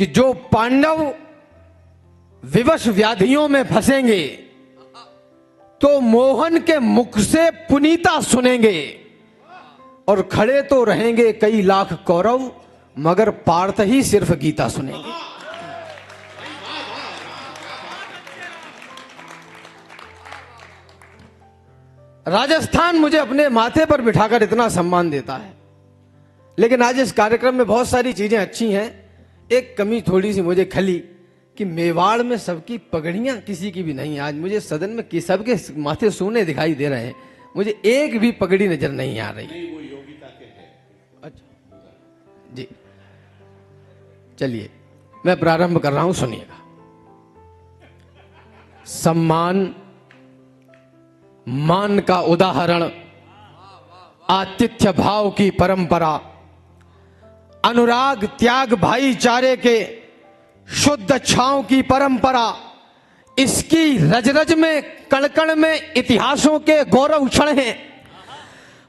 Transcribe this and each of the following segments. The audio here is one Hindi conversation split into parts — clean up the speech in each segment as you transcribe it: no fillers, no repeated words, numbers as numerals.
कि जो पांडव विवश व्याधियों में फंसेंगे तो मोहन के मुख से पुनीता सुनेंगे, और खड़े तो रहेंगे कई लाख कौरव, मगर पार्थ ही सिर्फ गीता सुनेंगे। राजस्थान मुझे अपने माथे पर बिठाकर इतना सम्मान देता है, लेकिन आज इस कार्यक्रम में बहुत सारी चीजें अच्छी हैं। एक कमी थोड़ी सी मुझे खली कि मेवाड़ में सबकी पगड़ियां किसी की भी नहीं। आज मुझे सदन में सबके माथे सोने दिखाई दे रहे हैं, मुझे एक भी पगड़ी नजर नहीं आ रही। नहीं, वो योगिता के हैं। अच्छा जी, चलिए मैं प्रारंभ कर रहा हूं, सुनिएगा। सम्मान मान का उदाहरण, आतिथ्य भाव की परंपरा, अनुराग त्याग भाईचारे के शुद्ध छांव की परंपरा, इसकी रज रज में कण कण में इतिहासों के गौरव क्षण हैं।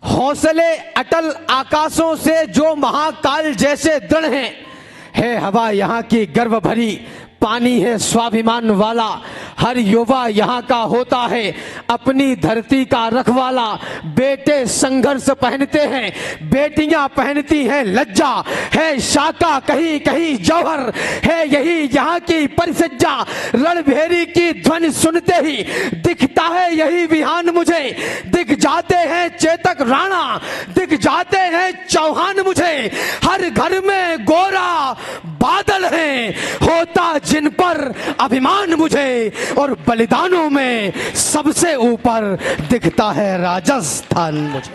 हौसले अटल आकाशों से जो महाकाल जैसे दृढ़ हैं। है हवा यहाँ की गर्व भरी, पानी है स्वाभिमान वाला, हर युवा यहाँ का होता है अपनी धरती का रखवाला। बेटे संघर्ष पहनते हैं, बेटियां पहनती हैं लज्जा, है शाका कहीं कहीं जौहर, है यही यहाँ की परिसज्जा। रणभेरी की ध्वनि सुनते ही दिखता है यही विहान मुझे, दिख जाते हैं चेतक राणा, दिख जाते हैं चौहान मुझे। हर घर में गोरा बादल है, होता जिन पर अभिमान मुझे, और बलिदानों में सबसे ऊपर दिखता है राजस्थान मुझे।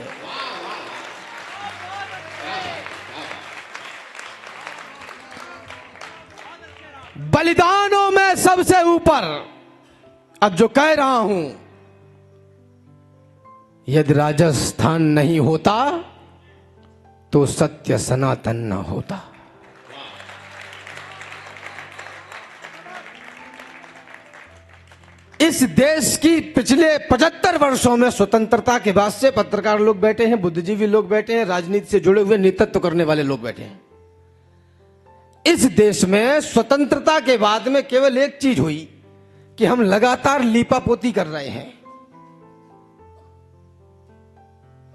बलिदानों में सबसे ऊपर। अब जो कह रहा हूं, यदि राजस्थान नहीं होता तो सत्य सनातन न होता। इस देश की पिछले 75 वर्षों में स्वतंत्रता के बाद से पत्रकार लोग बैठे हैं, बुद्धिजीवी लोग बैठे हैं, राजनीति से जुड़े हुए नेतृत्व करने वाले लोग बैठे हैं। इस देश में स्वतंत्रता के बाद में केवल एक चीज हुई कि हम लगातार लीपापोती कर रहे हैं।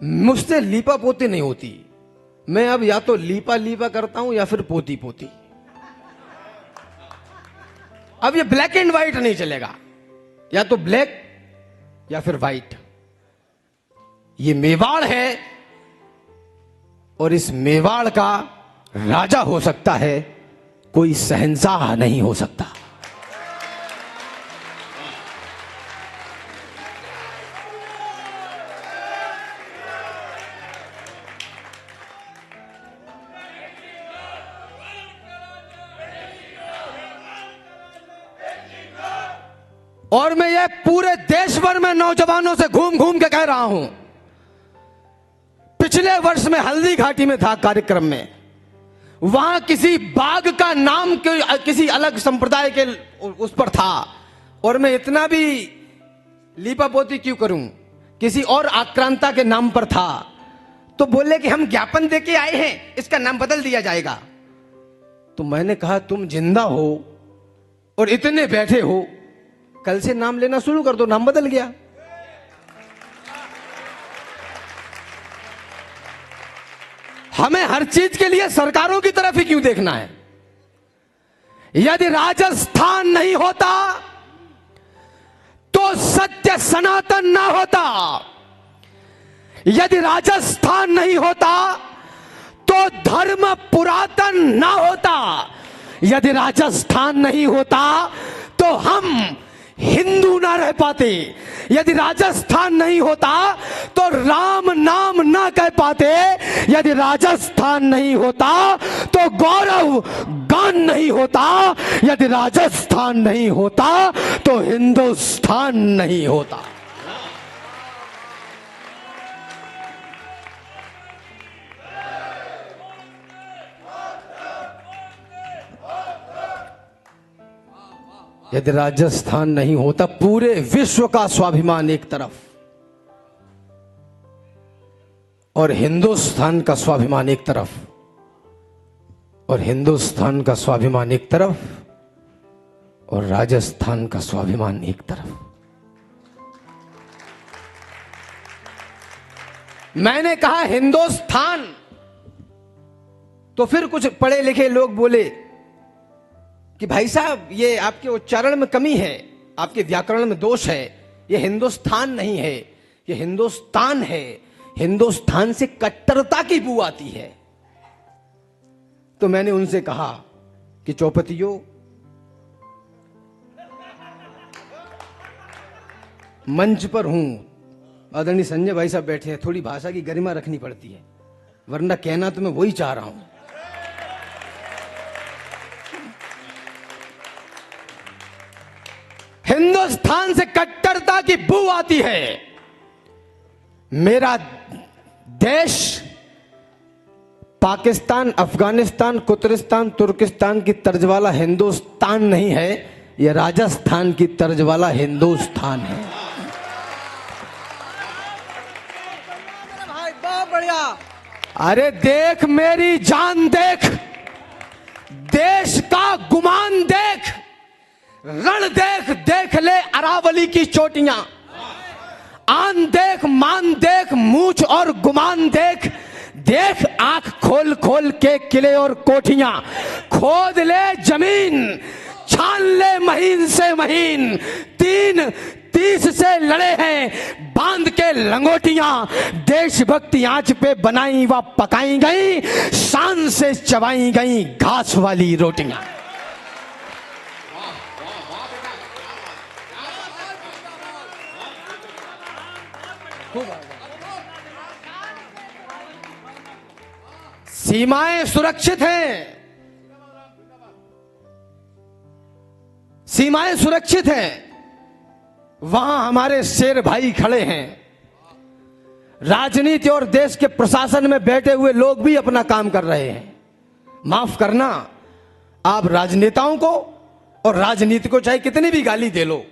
मुझसे लीपापोती नहीं होती, मैं अब या तो लीपा लीपा करता हूं या फिर पोती पोती। अब ये ब्लैक एंड व्हाइट नहीं चलेगा, या तो ब्लैक या फिर व्हाइट। ये मेवाड़ है, और इस मेवाड़ का राजा हो सकता है, कोई शहंशाह नहीं हो सकता। और मैं ये पूरे देश भर में नौजवानों से घूम घूम के कह रहा हूं। पिछले वर्ष में हल्दी घाटी में था कार्यक्रम में, वहां किसी बाघ का नाम किसी अलग संप्रदाय के उस पर था, और मैं इतना भी लीपापोती क्यों करूं, किसी और आक्रांता के नाम पर था। तो बोले कि हम ज्ञापन देके आए हैं, इसका नाम बदल दिया जाएगा। तो मैंने कहा तुम जिंदा हो और इतने बैठे हो, कल से नाम लेना शुरू कर दो, नाम बदल गया। हमें हर चीज के लिए सरकारों की तरफ ही क्यों देखना है? यदि राजस्थान नहीं होता तो सत्य सनातन ना होता, यदि राजस्थान नहीं होता तो धर्म पुरातन ना होता, यदि राजस्थान नहीं होता तो हम हिंदू ना रह पाते, यदि राजस्थान नहीं होता तो राम नाम ना कह पाते, यदि राजस्थान नहीं होता तो गौरव गान नहीं होता, यदि राजस्थान नहीं होता तो हिंदुस्तान नहीं होता। यदि राजस्थान नहीं होता, पूरे विश्व का स्वाभिमान एक तरफ और हिंदुस्तान का स्वाभिमान एक तरफ, और हिंदुस्तान का स्वाभिमान एक तरफ और राजस्थान का स्वाभिमान एक तरफ। मैंने कहा हिंदुस्तान, तो फिर कुछ पढ़े लिखे लोग बोले कि भाई साहब ये आपके उच्चारण में कमी है, आपके व्याकरण में दोष है, ये हिंदुस्तान नहीं है, ये हिंदुस्तान है। हिंदुस्तान से कट्टरता की बू आती है। तो मैंने उनसे कहा कि चौपतियों, मंच पर हूं, आदरणीय संजय भाई साहब बैठे हैं, थोड़ी भाषा की गरिमा रखनी पड़ती है, वरना कहना तो मैं वही चाह रहा हूं। हिंदुस्तान से कट्टरता की बू आती है। मेरा देश पाकिस्तान, अफगानिस्तान, कुतरिस्तान, तुर्किस्तान की तर्ज वाला हिंदुस्तान नहीं है, यह राजस्थान की तर्ज वाला हिंदुस्तान है। भाई बहुत बढ़िया। अरे देख मेरी जान, देख देश का गुमान, देख रण, देख देख ले अरावली की चोटियां, आन देख, मान देख, मूछ और गुमान देख, देख आंख खोल खोल के किले और कोठियां, खोद ले जमीन, छान ले महीन से महीन, 3-30 से लड़े हैं बांध के लंगोटियां, देशभक्ति आंच पे बनाई व पकाई गई, शान से चबाई गई घास वाली रोटियां। सीमाएं सुरक्षित हैं, सीमाएं सुरक्षित हैं, वहां हमारे शेर भाई खड़े हैं। राजनीति और देश के प्रशासन में बैठे हुए लोग भी अपना काम कर रहे हैं। माफ करना, आप राजनेताओं को और राजनीति को चाहे कितनी भी गाली दे लो,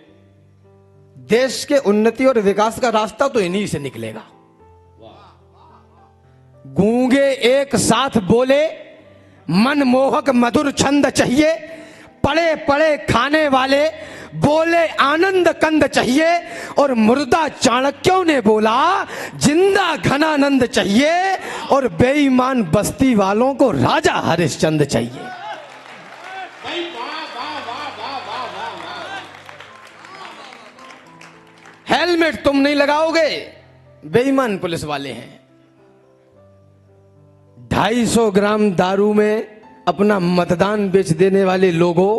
देश के उन्नति और विकास का रास्ता तो इन्हीं से निकलेगा। गूंगे एक साथ बोले, मनमोहक मधुर छंद चाहिए, पड़े पड़े खाने वाले बोले आनंद कंद चाहिए, और मुर्दा चाणक्यों ने बोला जिंदा घनानंद चाहिए, और बेईमान बस्ती वालों को राजा हरिश्चंद्र चाहिए। हेलमेट तुम नहीं लगाओगे, बेईमान पुलिस वाले हैं। 250 ग्राम दारू में अपना मतदान बेच देने वाले लोगों,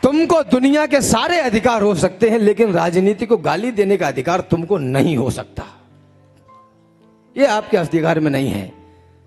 तुमको दुनिया के सारे अधिकार हो सकते हैं, लेकिन राजनीति को गाली देने का अधिकार तुमको नहीं हो सकता। ये आपके अधिकार में नहीं है।